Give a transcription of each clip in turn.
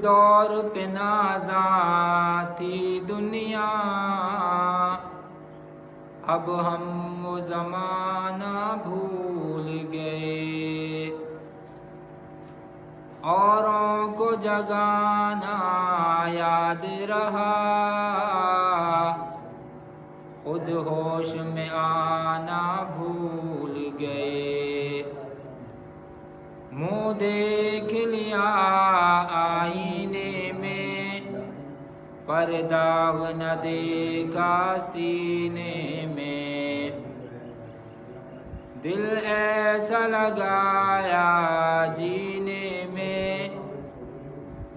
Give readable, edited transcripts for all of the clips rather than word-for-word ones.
دور پہ نازاں تھی دنیا، اب ہم وہ زمانہ بھول گئے۔ اوروں کو جگانا یاد رہا، خود ہوش میں آنا بھول گئے۔ منہ دیکھ لیا آئینے میں، پر داغ نہ دیکھا سینے میں۔ دل ایسا لگایا جینے میں،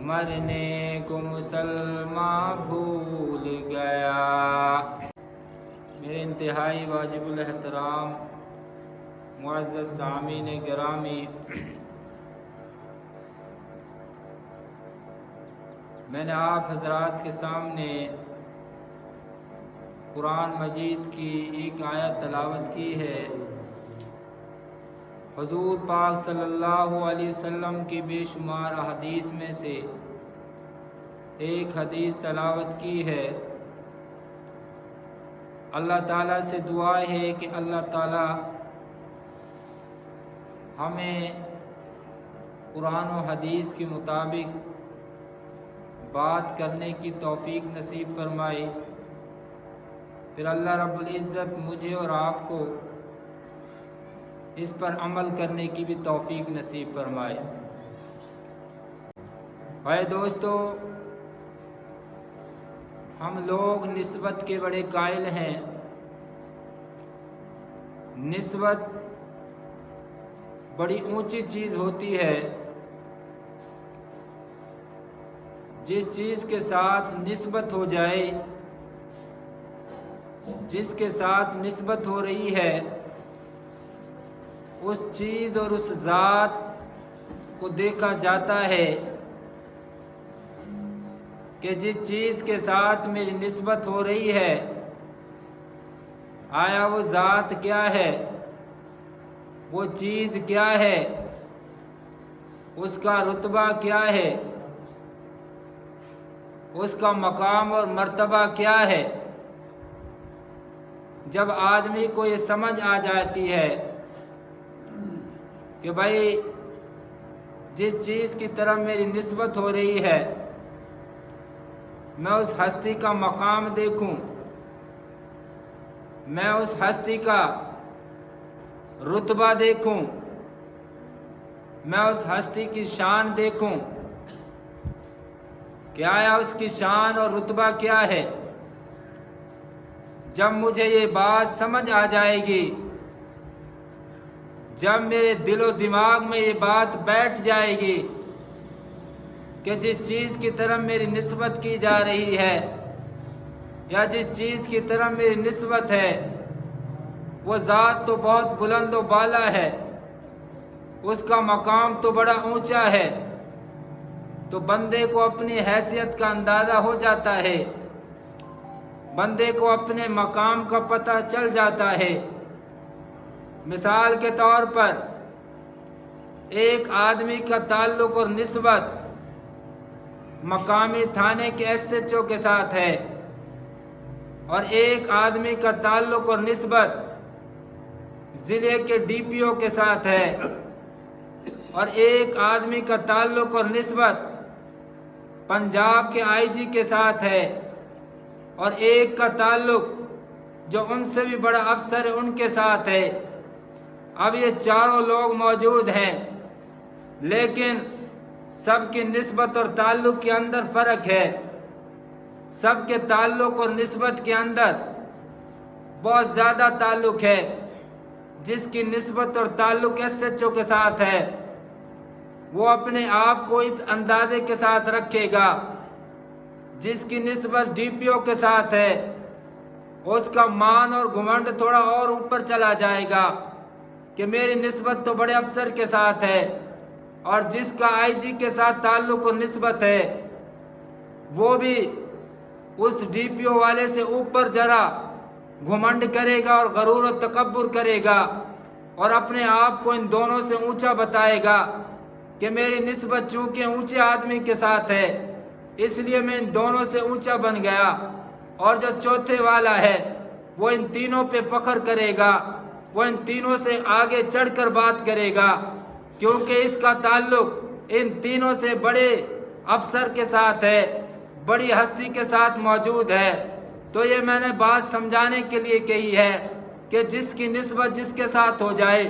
مرنے کو مسلمان بھول گیا۔ میرے انتہائی واجب الاحترام معزز سامعین گرامی، میں نے آپ حضرات کے سامنے قرآن مجید کی ایک آیت تلاوت کی ہے۔ حضور پاک صلی اللہ علیہ وسلم کی بے شمار احادیث میں سے ایک حدیث تلاوت کی ہے۔ اللہ تعالیٰ سے دعا ہے کہ اللہ تعالیٰ ہمیں قرآن و حدیث کے مطابق بات کرنے کی توفیق نصیب فرمائے۔ پھر اللہ رب العزت مجھے اور آپ کو اس پر عمل کرنے کی بھی توفیق نصیب فرمائے۔ بھائی دوستو، ہم لوگ نسبت کے بڑے قائل ہیں۔ نسبت بڑی اونچی چیز ہوتی ہے۔ جس چیز کے ساتھ نسبت ہو جائے، جس کے ساتھ نسبت ہو رہی ہے، اس چیز اور اس ذات کو دیکھا جاتا ہے کہ جس چیز کے ساتھ میری نسبت ہو رہی ہے، آیا وہ ذات کیا ہے، وہ چیز کیا ہے، اس کا رتبہ کیا ہے، اس کا مقام اور مرتبہ کیا ہے۔ جب آدمی کو یہ سمجھ آ جاتی ہے کہ بھائی جس چیز کی طرف میری نسبت ہو رہی ہے، میں اس ہستی کا مقام دیکھوں، میں اس ہستی کا رتبہ دیکھوں، میں اس ہستی کی شان دیکھوں کہ آیا اس کی شان اور رتبہ کیا ہے۔ جب مجھے یہ بات سمجھ آ جائے گی، جب میرے دل و دماغ میں یہ بات بیٹھ جائے گی کہ جس چیز کی طرف میری نسبت کی جا رہی ہے یا جس چیز کی طرف میری نسبت ہے، وہ ذات تو بہت بلند و بالا ہے، اس کا مقام تو بڑا اونچا ہے، تو بندے کو اپنی حیثیت کا اندازہ ہو جاتا ہے، بندے کو اپنے مقام کا پتہ چل جاتا ہے۔ مثال کے طور پر ایک آدمی کا تعلق اور نسبت مقامی تھانے کے SHO کے ساتھ ہے، اور ایک آدمی کا تعلق اور نسبت ضلع کے DPO کے ساتھ ہے، اور ایک آدمی کا تعلق اور نسبت پنجاب کے IG کے ساتھ ہے، اور ایک کا تعلق جو ان سے بھی بڑا افسر ہے ان کے ساتھ ہے۔ اب یہ چاروں لوگ موجود ہیں، لیکن سب کی نسبت اور تعلق کے اندر فرق ہے۔ سب کے تعلق اور نسبت کے اندر بہت زیادہ تعلق ہے۔ جس کی نسبت اور تعلق SHO کے ساتھ ہے، وہ اپنے آپ کو اس اندازے کے ساتھ رکھے گا۔ جس کی نسبت DPO کے ساتھ ہے، اس کا مان اور گھمنڈ تھوڑا اور اوپر چلا جائے گا کہ میری نسبت تو بڑے افسر کے ساتھ ہے، اور جس کا IG کے ساتھ تعلق اور نسبت ہے، وہ بھی اس DPO والے سے اوپر ذرا گھمنڈ کرے گا اور غرور و تکبر کرے گا، اور اپنے آپ کو ان دونوں سے اونچا بتائے گا۔ کہ میری نسبت چونکہ اونچے آدمی کے ساتھ ہے اس لیے میں ان دونوں سے اونچا بن گیا، اور جو چوتھے والا ہے وہ ان تینوں پہ فخر کرے گا، وہ ان تینوں سے آگے چڑھ کر بات کرے گا، کیونکہ اس کا تعلق ان تینوں سے بڑے افسر کے ساتھ ہے، بڑی ہستی کے ساتھ موجود ہے۔ تو یہ میں نے بات سمجھانے کے لیے کہی ہے کہ جس کی نسبت جس کے ساتھ ہو جائے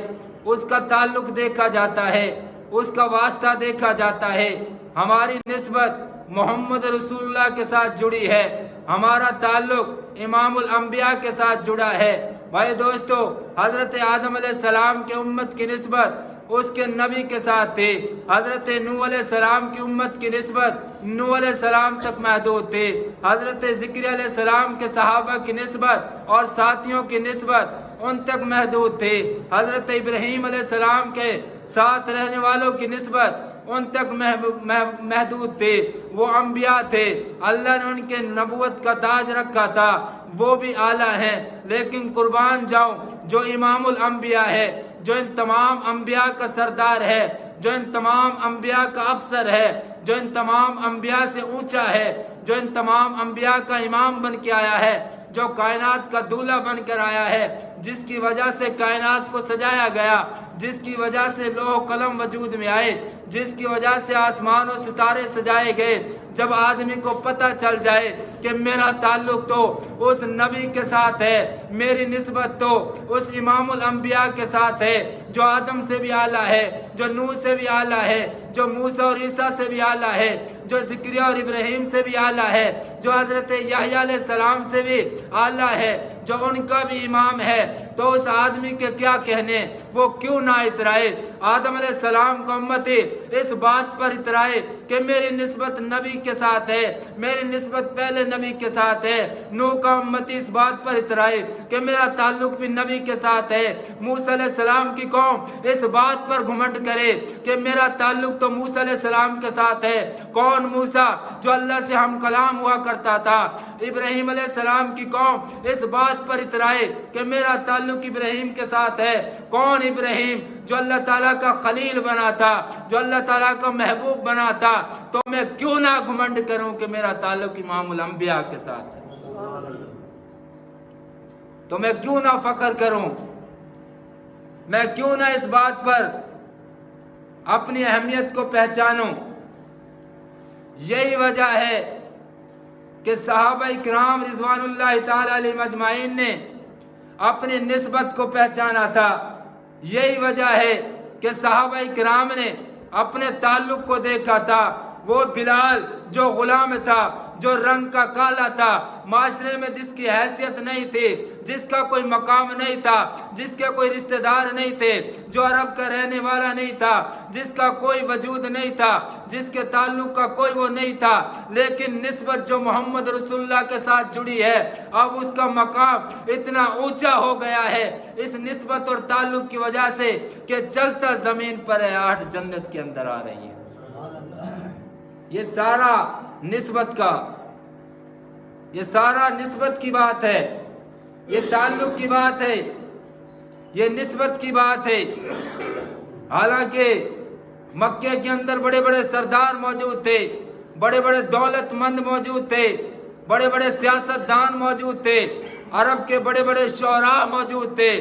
اس کا تعلق دیکھا جاتا ہے، اس کا واسطہ دیکھا جاتا ہے۔ ہماری نسبت محمد رسول اللہ کے ساتھ جڑی ہے، ہمارا تعلق امام الانبیاء کے ساتھ جڑا ہے۔ بھائی دوستو، حضرت آدم علیہ السلام کے امت کی نسبت اس کے نبی کے ساتھ تھی، حضرت نوح علیہ السلام کی امت کی نسبت نوح علیہ السلام تک محدود تھی، حضرت زکریا علیہ السلام کے صحابہ کی نسبت اور ساتھیوں کی نسبت ان تک محدود تھی، حضرت ابراہیم علیہ السلام کے ساتھ رہنے والوں کی نسبت ان تک محدود تھی۔ وہ انبیاء تھے، اللہ نے ان کے نبوت کا تاج رکھا تھا، وہ بھی اعلیٰ ہیں، لیکن قربان جاؤں جو امام الانبیاء ہے، جو ان تمام انبیاء کا سردار ہے، جو ان تمام انبیاء کا افسر ہے، جو ان تمام انبیاء سے اونچا ہے، جو ان تمام انبیاء کا امام بن کے آیا ہے، جو کائنات کا دولہ بن کر آیا ہے، جس کی وجہ سے کائنات کو سجایا گیا، جس کی وجہ سے لوح و قلم وجود میں آئے، جس کی وجہ سے آسمان و ستارے سجائے گئے۔ جب آدمی کو پتہ چل جائے کہ میرا تعلق تو اس نبی کے ساتھ ہے، میری نسبت تو اس امام الانبیاء کے ساتھ ہے، جو آدم سے بھی اعلیٰ ہے، جو نوح سے بھی اعلیٰ ہے، جو موسیٰ اور عیسیٰ سے بھی اعلیٰ ہے، جو زکریا اور ابراہیم سے بھی اعلیٰ ہے، جو حضرت یحییٰ علیہ السلام سے بھی اعلیٰ ہے، جو ان کا بھی امام ہے، تو اس آدمی کے کیا کہنے، وہ کیوں نہ اترائے؟ آدم علیہ السلام کا امتی اس بات پر اترائے کہ میری نسبت نبی کے ساتھ ہے، میری نسبت پہلے نبی کے ساتھ ہے۔ نوح کا امتی اس بات پر اترائے کہ میرا تعلق بھی نبی کے ساتھ ہے۔ موسیٰ علیہ السلام کی قوم اس بات پر گھمنڈ کرے کہ میرا تعلق تو موسیٰ علیہ السلام کے ساتھ ہے۔ کون موسیٰ؟ جو اللہ سے ہم کلام ہوا کرتا تھا۔ ابراہیم علیہ السلام کی قوم اس بات پر اترائے کہ میرا تعلق ابراہیم کے ساتھ ہے۔ کون ابراہیم؟ جو اللہ تعالیٰ کا خلیل بنا تھا، جو اللہ تعالیٰ کا محبوب بنا تھا۔ تو میں کیوں نہ گھمنڈ کروں کہ میرا تعلق امام الانبیاء کے ساتھ ہے؟ تو میں کیوں نہ فخر کروں؟ میں کیوں نہ اس بات پر اپنی اہمیت کو پہچانوں؟ یہی وجہ ہے کہ صحابہ کرام رضوان اللہ تعالی علیہم اجمعین نے اپنی نسبت کو پہچانا تھا۔ یہی وجہ ہے کہ صحابہ کرام نے اپنے تعلق کو دیکھا تھا۔ وہ بلال جو غلام تھا، جو رنگ کا کالا تھا، معاشرے میں جس کی حیثیت نہیں تھی، جس کا کوئی مقام نہیں تھا، جس کے کوئی رشتہ دار نہیں تھے، جو عرب کا رہنے والا نہیں تھا، جس کا کوئی وجود نہیں تھا، جس کے تعلق کا کوئی وہ نہیں تھا، لیکن نسبت جو محمد رسول اللہ کے ساتھ جڑی ہے، اب اس کا مقام اتنا اونچا ہو گیا ہے اس نسبت اور تعلق کی وجہ سے کہ چلتا زمین پر ہے، 8 جنت کے اندر آ رہی ہے۔ یہ سارا نسبت کا، یہ سارا نسبت کی بات ہے، یہ تعلق کی بات ہے، یہ نسبت کی بات ہے۔ حالانکہ مکے کے اندر بڑے بڑے سردار موجود تھے، بڑے بڑے دولت مند موجود تھے، بڑے بڑے سیاست دان موجود تھے، عرب کے بڑے بڑے شعراء موجود تھے،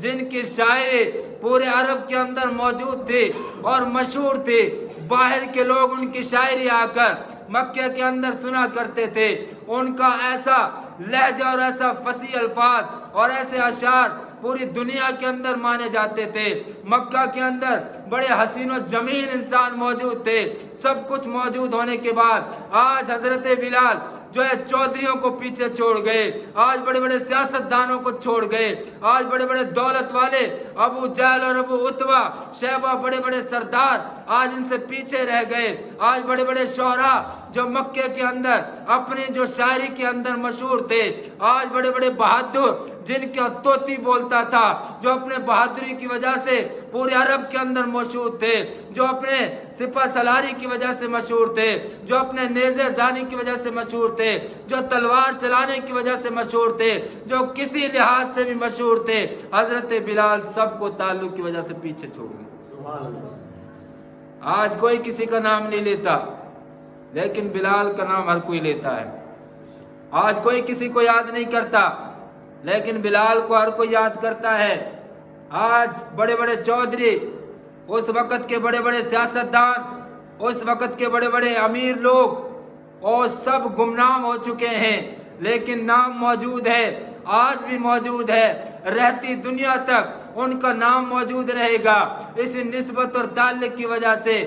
جن کی شاعری پورے عرب کے اندر موجود تھی اور مشہور تھی۔ باہر کے لوگ ان کی شاعری آ کر مکے کے اندر سنا کرتے تھے۔ ان کا ایسا لہجہ اور ایسا فصیح الفاظ اور ایسے اشعار پوری دنیا کے اندر مانے جاتے تھے۔ مکہ کے اندر بڑے حسین و جمیل انسان موجود تھے۔ سب کچھ موجود ہونے کے بعد آج حضرت بلال جو ہے چودھریوں کو پیچھے چھوڑ گئے، آج بڑے بڑے سیاست دانوں کو چھوڑ گئے، آج بڑے بڑے دولت والے ابو جہل اور ابو عتبہ شیبہ بڑے بڑے سردار آج ان سے پیچھے رہ گئے۔ آج بڑے بڑے شعراء جو مکے کے اندر اپنی جو شاعری کے اندر مشہور تھے، آج بڑے بڑے بہادر جن کا طوطی بولتا تھا، جو اپنے بہادری کی وجہ سے پورے عرب کے اندر مشہور تھے، جو اپنے سپہ سالاری کی وجہ سے مشہور تھے، جو اپنے نیزے دانی کی وجہ سے مشہور تھے، جو تلوار چلانے کی وجہ سے مشہور تھے، جو کسی لحاظ سے بھی مشہور تھے، حضرت بلال سب کو تعلق کی وجہ سے پیچھے چھوڑ گئے۔ آج کوئی کسی کا نام نہیں لیتا، لیکن بلال کا نام ہر کوئی لیتا ہے۔ آج کوئی کسی کو یاد نہیں کرتا، لیکن بلال کو ہر کوئی یاد کرتا ہے۔ آج بڑے بڑے چودھری، اس وقت کے بڑے بڑے سیاستدان، اس وقت کے بڑے بڑے امیر لوگ، اور سب گمنام ہو چکے ہیں، لیکن نام موجود ہے، آج بھی موجود ہے، رہتی دنیا تک ان کا نام موجود رہے گا، اس نسبت اور تعلق کی وجہ سے۔